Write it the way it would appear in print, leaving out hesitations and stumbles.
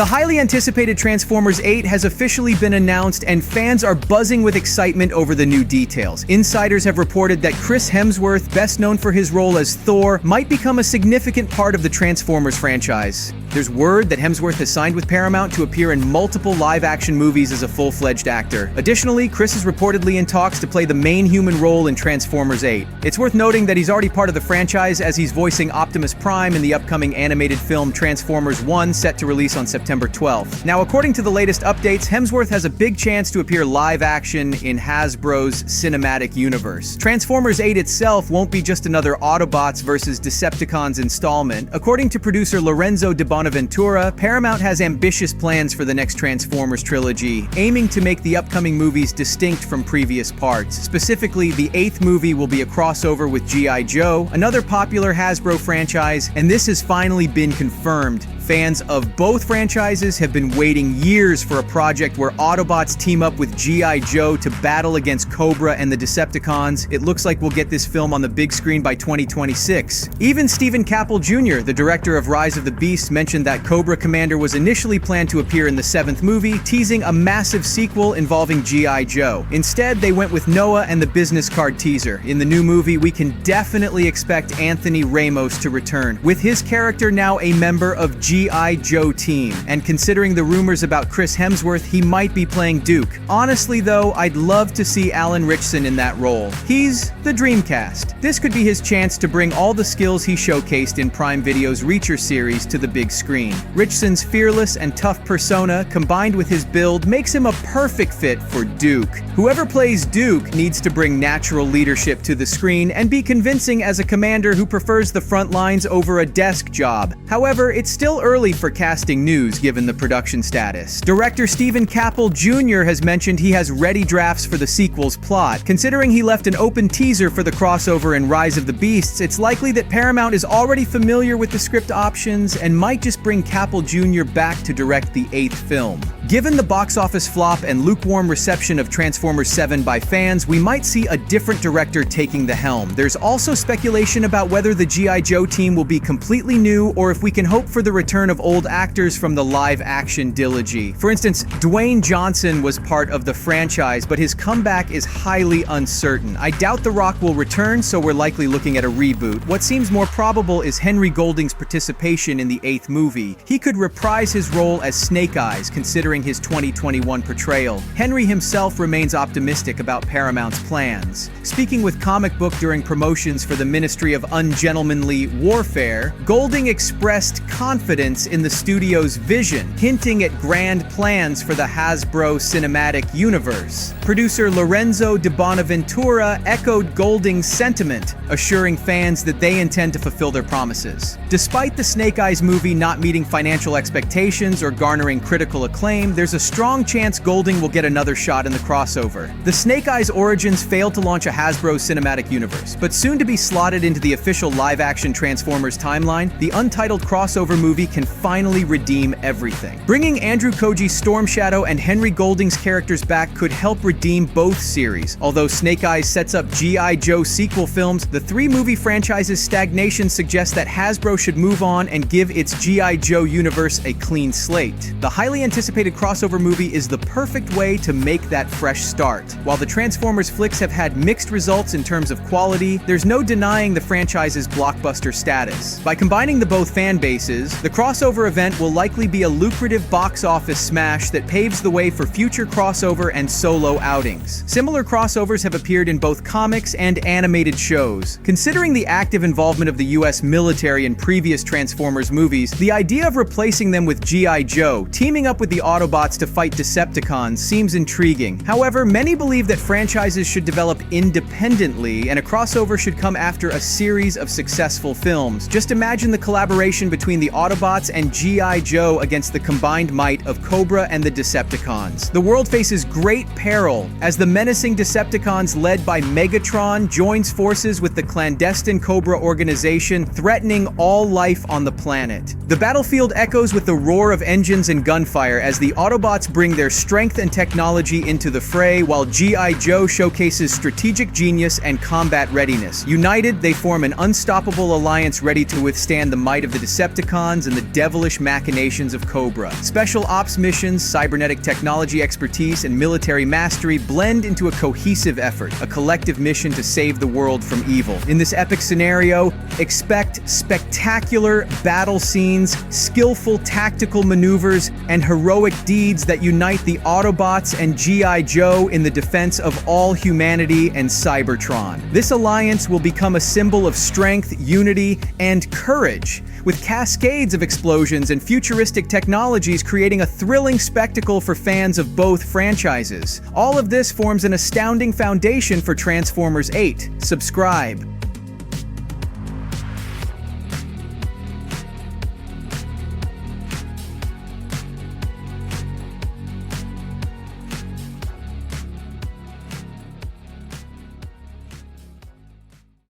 The highly anticipated Transformers 8 has officially been announced, and fans are buzzing with excitement over the new details. Insiders have reported that Chris Hemsworth, best known for his role as Thor, might become a significant part of the Transformers franchise. There's word that Hemsworth has signed with Paramount to appear in multiple live-action movies as a full-fledged actor. Additionally, Chris is reportedly in talks to play the main human role in Transformers 8. It's worth noting that he's already part of the franchise, as he's voicing Optimus Prime in the upcoming animated film Transformers 1, set to release on September 12th. Now, according to the latest updates, Hemsworth has a big chance to appear live-action in Hasbro's cinematic universe. Transformers 8 itself won't be just another Autobots versus Decepticons installment. According to producer Lorenzo de Bonaventura, Paramount has ambitious plans for the next Transformers trilogy, aiming to make the upcoming movies distinct from previous parts. Specifically, the 8th movie will be a crossover with G.I. Joe, another popular Hasbro franchise, and this has finally been confirmed. Fans of both franchises have been waiting years for a project where Autobots team up with G.I. Joe to battle against Cobra and the Decepticons. It looks like we'll get this film on the big screen by 2026. Even Stephen Caple Jr., the director of Rise of the Beasts, mentioned that Cobra Commander was initially planned to appear in the 7th movie, teasing a massive sequel involving G.I. Joe. Instead, they went with Noah and the business card teaser. In the new movie, we can definitely expect Anthony Ramos to return, with his character now a member of G.I. Joe team. And considering the rumors about Chris Hemsworth, he might be playing Duke. Honestly though, I'd love to see Alan Ritchson in that role. He's the Dreamcast. This could be his chance to bring all the skills he showcased in Prime Video's Reacher series to the big screen. Ritchson's fearless and tough persona, combined with his build, makes him a perfect fit for Duke. Whoever plays Duke needs to bring natural leadership to the screen and be convincing as a commander who prefers the front lines over a desk job. However, it's still early for casting news given the production status. Director Stephen Caple Jr. has mentioned he has ready drafts for the sequel's plot. Considering he left an open teaser for the crossover in Rise of the Beasts, it's likely that Paramount is already familiar with the script options and might just bring Caple Jr. back to direct the 8th film. Given the box office flop and lukewarm reception of Transformers 7 by fans, we might see a different director taking the helm. There's also speculation about whether the G.I. Joe team will be completely new or if we can hope for the return of old actors from the live-action trilogy. For instance, Dwayne Johnson was part of the franchise, but his comeback is highly uncertain. I doubt The Rock will return, so we're likely looking at a reboot. What seems more probable is Henry Golding's participation in the 8th movie. He could reprise his role as Snake Eyes, considering his 2021 portrayal. Henry himself remains optimistic about Paramount's plans. Speaking with Comic Book during promotions for the Ministry of Ungentlemanly Warfare, Golding expressed confidence in the studio's vision, hinting at grand plans for the Hasbro cinematic universe. Producer Lorenzo de Bonaventura echoed Golding's sentiment, assuring fans that they intend to fulfill their promises. Despite the Snake Eyes movie not meeting financial expectations or garnering critical acclaim, there's a strong chance Golding will get another shot in the crossover. The Snake Eyes Origins failed to launch a Hasbro cinematic universe, but soon to be slotted into the official live-action Transformers timeline, the untitled crossover movie can finally redeem everything. Bringing Andrew Koji's Storm Shadow and Henry Golding's characters back could help redeem both series. Although Snake Eyes sets up G.I. Joe sequel films, the 3-movie franchise's stagnation suggests that Hasbro should move on and give its G.I. Joe universe a clean slate. The highly anticipated crossover movie is the perfect way to make that fresh start. While the Transformers flicks have had mixed results in terms of quality, there's no denying the franchise's blockbuster status. By combining the both fan bases, the crossover event will likely be a lucrative box office smash that paves the way for future crossover and solo outings. Similar crossovers have appeared in both comics and animated shows. Considering the active involvement of the US military in previous Transformers movies, the idea of replacing them with G.I. Joe, teaming up with the Autobots to fight Decepticons, seems intriguing. However, many believe that franchises should develop independently and a crossover should come after a series of successful films. Just imagine the collaboration between the Autobots and G.I. Joe against the combined might of Cobra and the Decepticons. The world faces great peril as the menacing Decepticons led by Megatron joins forces with the clandestine Cobra organization, threatening all life on the planet. The battlefield echoes with the roar of engines and gunfire as the Autobots bring their strength and technology into the fray, while G.I. Joe showcases strategic genius and combat readiness. United, they form an unstoppable alliance ready to withstand the might of the Decepticons and the the devilish machinations of Cobra. Special ops missions, cybernetic technology expertise, and military mastery blend into a cohesive effort, a collective mission to save the world from evil. In this epic scenario, expect spectacular battle scenes, skillful tactical maneuvers, and heroic deeds that unite the Autobots and G.I. Joe in the defense of all humanity and Cybertron. This alliance will become a symbol of strength, unity, and courage, with cascades of explosions and futuristic technologies creating a thrilling spectacle for fans of both franchises. All of this forms an astounding foundation for Transformers 8. Subscribe.